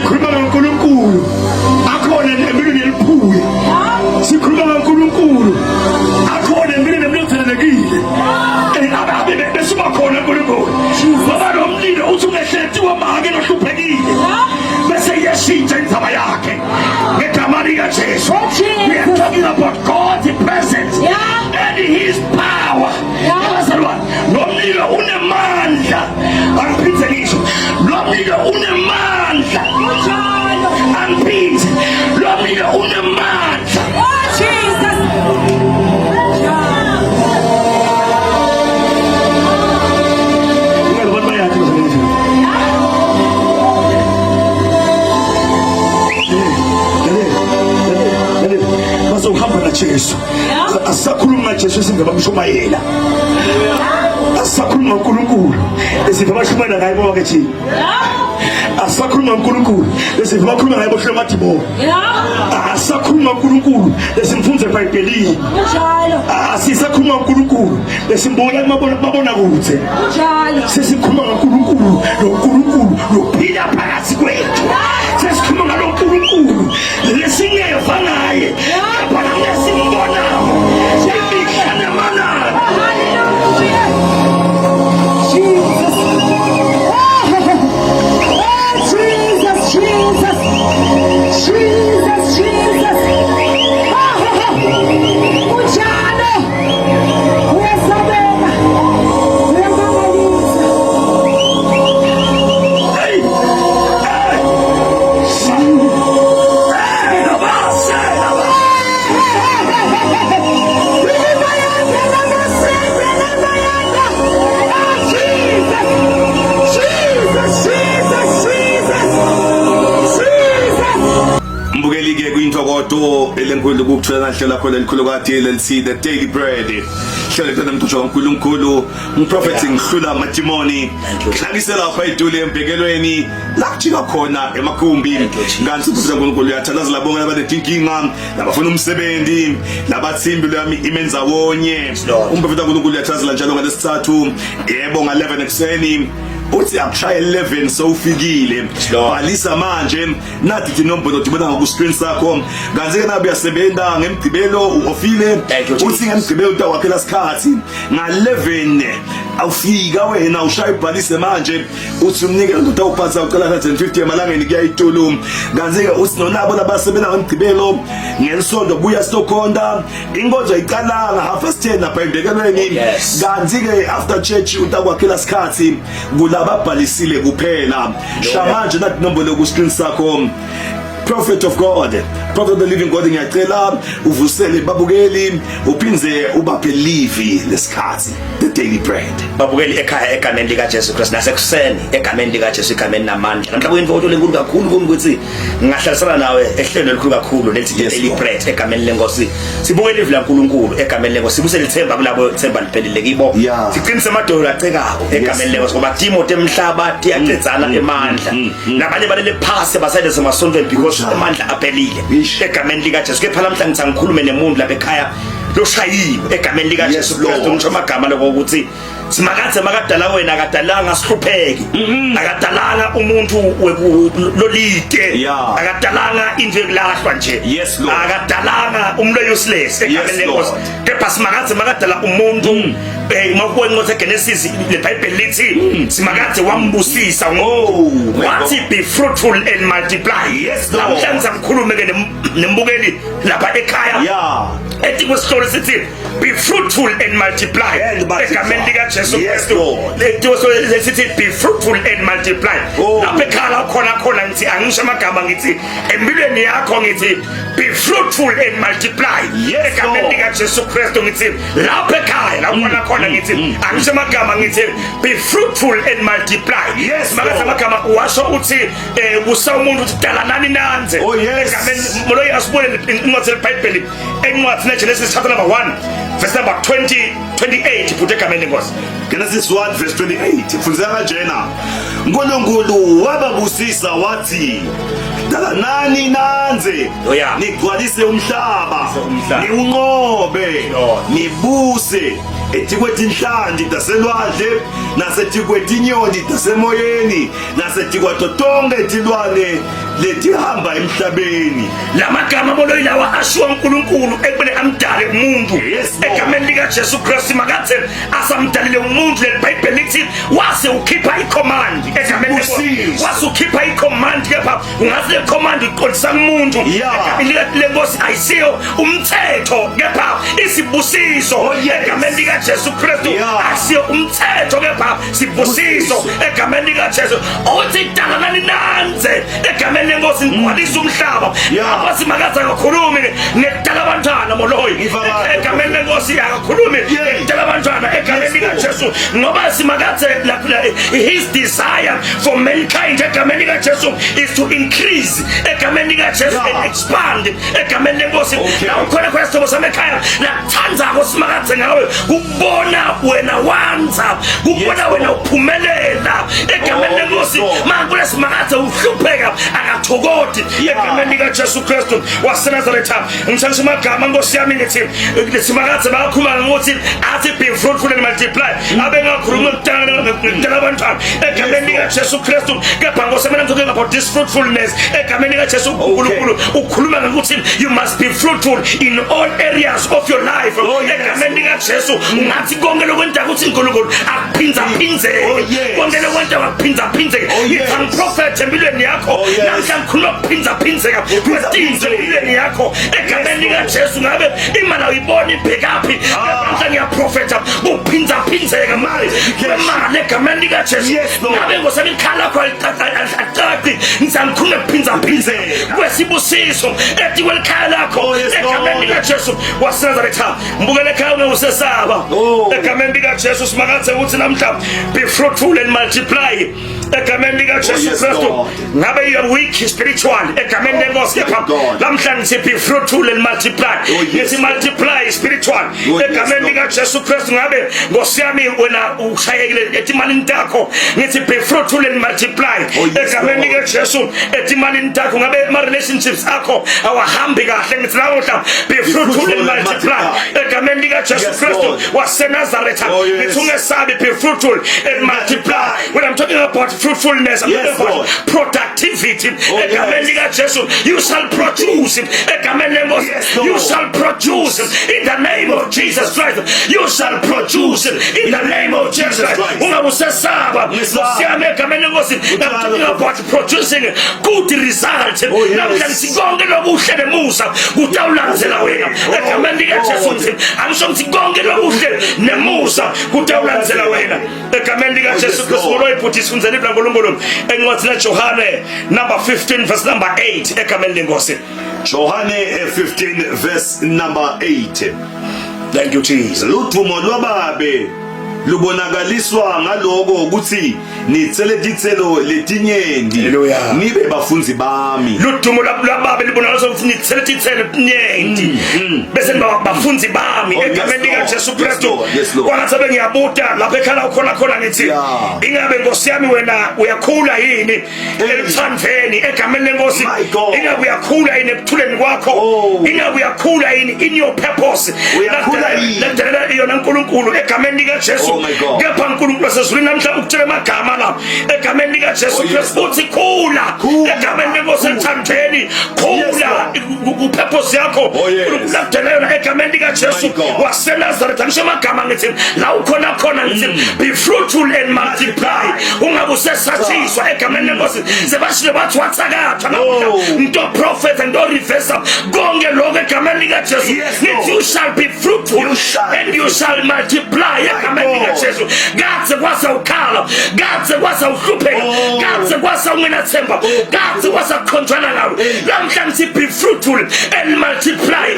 sikhuluma ngoNkulunkulu akhona empilweni eliphuye sikhuluma ngoNkulunkulu akhona empilweni emlothelekile ababe besuka khona uNkulunkulu ngoba lo mlilo uthi ungehletiwa makelohluphekile bese yeshintsha indaba yakhe ngegama likaJesu. We are talking about God's presence and his power. Lo mlilo unemandla angiphinde ngisho lo mlilo unemandla angiphinde lo mlilo unemandla uhamba naJesu asakhuluma naJesu singabamshumayela asakhuluma ngoNkulunkulu esivabashumayela ngaye bonke thina asakhuluma ngoNkulunkulu esivabakhuluma ngaye bohlelo madibo asakhuluma ngoNkulunkulu esimfunze eBhayibhelini asisakhuluma ngoNkulunkulu esimbuka mabona kude sesikhuluma ngoNkulunkulu noNkulunkulu lophila phakathi kwethu sesikhuluma ngaloNkulunkulu lesingeva ngaye bana ngesimbona sesikhana mana elenkulu ukuthola hlela khona elikhulu kade lelisi the daily bread hlele phela umthutsho kaNkulunkulu umprofeti ngihlula amadimoni ngisakisela lapha iduli embekelweni lakujika khona emakhumbi ngani sibuza uNkulunkulu uyathandaza labonke abanedinkinga labafuna umsebenzi labathimbi lami imenza wonye umprofeti kaNkulunkulu uyathandaza njalo ngalesithathu yebo nga11 ekseni uthi akushaya 11 sowufikile balisa manje nathi inombolo dibona ku screen sakho ngazeke nabe yasebenza ngemgcibelo uofile uthi ngemgcibelo utawakhela isikhathi nga11 awufika wena ushaya ibhalise manje uthi umnikelo ndoda uphatha uqala 150 emalangeni kuyayitulu ngazeke uthi nonabo labasebenza ngemgcibelo ngesonto buya stokhonda inkonzo iqalanga 10:30 lapha embekelweni ngazike after church utawakhela isikhathi ababhalisile kuphela shamanje nathi nombolo ku screen sakho prophet of God, prophet of the living God ngiyacela uvusele babukeli uphinze ubaphe livi lesikhathi the daily bread babukeli ekhaya egameni lika Jesu Christ nasekuseni egameni lika Jesu igameni namandla namhla kuyimfoto lenkulu kakhulu ukuthi ngingahlalisana nawe ehlelo elikhulu kakhulu lethi daily bread egameni lenkosi sibukele livi laNkulunkulu egameni lenkosi sibusele ithemba kulabo ithemba liphelile kibo siqinise amadolo acekako egameni lenkosi ngoba Timothy emhlaba tiyacedzana emandla nabanye balele phasi basayide semasontweni because amandla aphelile egameni lika Jesu ke phala mhla ngithi ngikhulume nemuntu lapha ekhaya loshayiwe egameni lika Jesu Kristu ngisho amagama lokho ukuthi simakathe makadala wena akadalanga sihlupheki akadalanga umuntu lolide akadalanga into ekulahlwa nje akadalanga umlo useless egameni lenkosi kepha simakathe makadala umuntu makuwenqothe Genesis leBhayibheli lithi simakade wambusisa wathi be fruitful and multiply namhlanje ngikhulume ke nembukeli lapha ekhaya ethi kwesihlolo sithi be fruitful and multiply egameni lika Jesu Kristu lethi sithi be fruitful and multiply lapha ekhaya khona ngithi angisho amagama ngithi empilweni yakho ngithi be fruitful and multiply egameni lika Jesu Kristu ngithi lapha ekhaya khona ngithi angisho amagama ngithi be fruitful and multiply makathi amagama washo uthi kusa umuntu uthi dala nani nanze egameni molo yasibone incwadi leBhayibheli encwadi neGenesis chapter number 1 verse number 28 puthe egameni lenkosi Genesis 1 verse 28 funzeka kanjena uNkulunkulu wababusisa wathi dala nani nanze nigcwalise umhlaba niunqobe nibuse etikwethi inhlandi taselwandle nasetikwethi inyoni tasemoyeni nasetikwato tonke tilwane letihamba emhlabeni. Lamagama bolo ilawa ashiwa uNkulunkulu ekubeni amdale umuntu. Egameni lika Jesu Kristu makathe asamdalile umuntu leBhayibheli lithi wase ukhipha icommand. Egameni wase ukhipha icommand kepha ungathi le command iqondisa umuntu. Egameni lenkosi ayisiyo umthetho kepha isibusiso. Egameni lika Jesu Kristu asiyo umthetho kepha sibusiso. Egameni lika Jesu othi dalana nanze. Egameni lenkosi ngwalisa umhlaba. Abasi makaza kakhulumi ngedala abantwana moloyi. Egameni lenkosi akakhulumi ngedala abantwana. Egameni lika Jesu ngoba simakathe his desire for mankind egameni lika Jesu is to increase. Egameni lika Jesu and expand. Egameni lenkosi na ukhona kwesithobo samekhaya nathanza kosimakathe ngawe ukubona wena wanza ukubona wena uphumelela. Egameni lenkosi manje lesimakathe uhlupheka akathokoti. Egameni lika Jesu Kristu waseNazaretha ngitshela amagama Nkosi yami ngithi lesimakathe bakhuluma ngokuthi athi be fruitful and multiply. Abengakhuluma ngedala abantwana. Egameni lika Jesu Kristu kepha Nkosi mina ngithoke about this fruitfulness. Egameni lika Jesu uNkulunkulu ukhuluma ngokuthi you must be fruitful in all areas of your life. Egameni lika Jesu ngathi konke lokwenta ukuthi uNkulunkulu akuphinza phinze. Konke lokwenta akuphinza phinze. Ngithang prophet empilweni yakho namhla ngikhuluma ukuphinza phinzeka kwesizwe empilweni yakho. Egameni lika Jesu ngabe imali uyibona ibhekaphi namhla ngiyaprofeta ukuphinza phinzeka mali kwemali. Egameni lika Jesu ngabe ngosami ikhala lakho aqaqi ngizangikhuluma ukuphinza phinzeka kwesibusiso ethi kwelikhaya lakho. Egameni lika Jesu waseNazaretha mbukele ekhaya usesaba. Egameni lika Jesu simakathe uthi namhla be fruitful and multiply. Egameni lika Jesu Kristu ngabe you are weak spiritual. Egameni lenkosi kepha namhla ngithi be fruitful and multiply. Ngithi multiply spiritual. Egameni lika Jesu Kristu ngabe Nkosi yami wena ushayekile etimalini takho ngithi be fruitful and multiply. Egameni lika Jesu etimalini takho ngabe ama relationships akho awahambi kahle ngithi namhla be fruitful and multiply. Egameni lika Jesu Kristu waseNazaretha ngithi ungesabi be fruitful and multiply. When I'm talking about fruitfulness, I'm talking about productivity. Egameni lika Jesu you shall produce. Egameni lenkosi you shall produce in the name of Jesus Christ. You shall produce in the name of Jesus Christ. Ungabusesaba Nkosi egameni lenkosi I'm talking about producing good results. Namhla ngikonke lobuhle nemusa kutawulandzela wena. Egameni lika Jesu angisho ngithi konke lobuhle nemusa kutawulandzela wena. Egameni lika Jesu Kristu loyiputhi sifundzele iBhayibheli encwadini kaJohane number 15 verse number 8. Egameni lenkosi Johane 15 verse number 8. Thank you Jesus. Luthumo lwababe lubonakaliswa ngaloko ukuthi nithele dithelo letinyenti nibe bafunzi bami. Luthumo lwababe libonakaliswa ukuthi nithele dithelo letinyenti bese bafunzi bami. Egameni lika Jesu Kristu kwangathi bengiyabuta lapha ekhala khona ngithi ingabe Nkosi yami wena uyakhula yini elithandweni. Egameni lenkosi ingabe uyakhula yini ekuthuleni kwakho. Ingabe uyakhula yini in your purpose. Ladala yona uNkulunkulu egameni lika Jesu. Kepha uNkulunkulu wasezulwini namhla ukutshela amagama la egameni lika Jesu Kristu uthi khula. Egameni lenkosi elithandweni khula kupurpose yakho. uNkulunkulu ladala yona egameni lika Jesu waseNazaretha ngisho amagama ngithi la ukhona ngithi be fruitful and multiply. Ungabe usesathiswa egameni lenkosi sebashile bathi watsakatha namhla into prophet and reverse konke lokho egameni lika Jesu ngithi you shall be fruitful and you shall multiply. Egameni lika Jesu gadze kwasa ukhala gadze kwasa uhlupheka gadze kwasa ungenathemba gadze kwasa khonjwana nawe namhla ngithi be fruitful and multiply.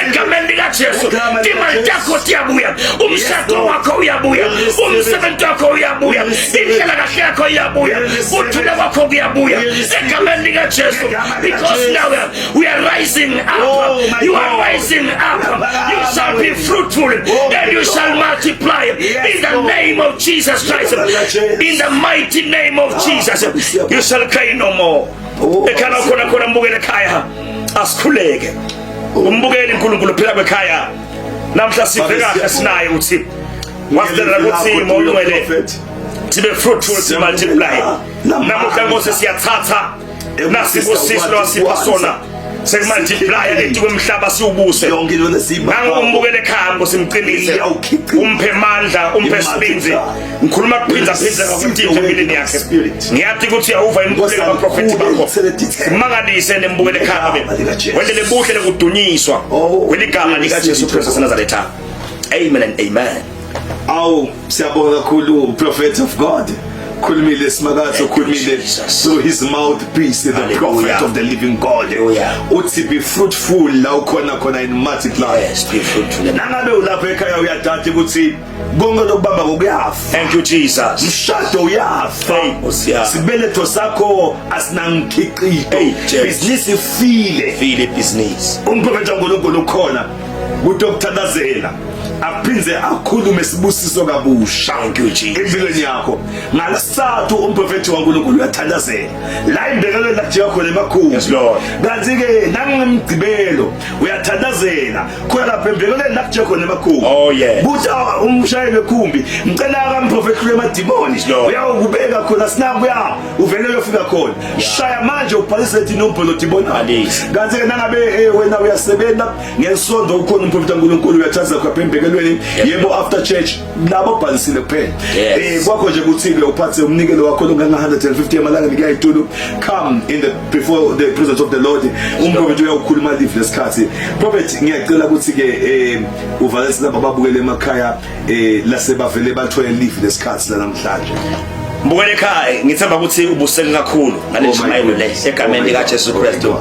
Egameni lika Jesu imali yakho iyabuya umshado wakho uyabuya umsebenzi wakho uyabuya indlela kahle yakho iyabuya uthula kwakho kuyabuya. Egameni lika Jesu because now we are rising up. You are rising up. You shall be fruitful and you shall multiply in the name of Jesus Christ. In the mighty name of Jesus you shall cry no more. Ekhala khona mbukele ekhaya asikhuleke umbukele uNkulunkulu phela kwekhaya namhla siveka sinaye uthi wasithandela ukuthi molungele sibe fruitful to multiply. Namuhla Nkosi siyathatha nasibusiso wasipha sona sekumultiply lethi kwemhlaba siubuse nangombukele ekhaya simcilise umphe amandla umphe sibinzi ngikhuluma kuphinza phinza ukuthi empilweni yakhe ngiyathi ukuthi awuva imkhuleko kaprofeti bakho simangalise nembukele ekhaya wendele buhle lekudunyiswa kweligama lika Jesu Kristu waseNazaretha. Amen and amen. Awu siyabonga kakhulu prophet of God. Khulumile simakatho khulumile through his mouthpiece, the prophet of the living God. Uthi be fruitful la ukhona khona in multiply. Yes, be fruitful. Nangabe ulapha ekhaya uyadada ukuthi konke lokubamba ngokuyafa. Thank you Jesus. Mshado uyafa. Sibeletho sakho asinangikhiqito. Business ifile business. Umprofeti kaNkulunkulu ukhona kutokuthandazela aphinze akhulume sibusiso kabusha empilweni yakho ngalasathu umprofeti kaNkulunkulu uyathandazela la imbekelo lakhe khona emakhulu kanti ke nangemgcibelo uyathandazela khona lapha embekelo lakhe khona emakhulu buthi umshayeli wekhumbi ngicela kaMprofeti kule madimoni uyawubeka khona sinabuya uvele uyofika khona shaya manje ubhalise lethi nombolo dibona kanti ke nangabe wena uyasebenza ngesonto ukhona umprofeti kaNkulunkulu uyathatha khona embekelo yebo after church labo bhalisile kuphela kwakho nje kuthile uphathe umnikelo wakho nganga 150 amalanga ngiyayitulu come in the before the presence of the Lord umprofeti uyakhuluma live lesikhathi prophet ngiyacela ukuthi ke uvalise laba babukele emakhaya lasebavele bathole live lesikhathi la namhlanje mbukele ekhaya ngithemba ukuthi ubuseke kakhulu ngaleshimayelo le egameni lika Jesu Kristu.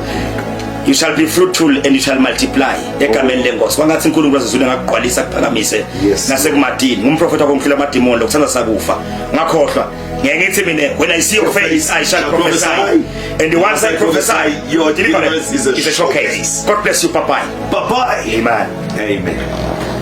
You shall be fruitful and you shall multiply. Egameni lenkosi kwangathi uNkulunkulu wazizule ngakugqwalisa kuphakamise nasekumadini umprofeti wakomkhila amadimoni lokuthanda sakufa ngakhohlwa ngiyathi mina when I see your face I shall prophesy and once I prophesy your deliverance is a showcase. God bless you. Bye bye. Bye bye. Amen. Amen.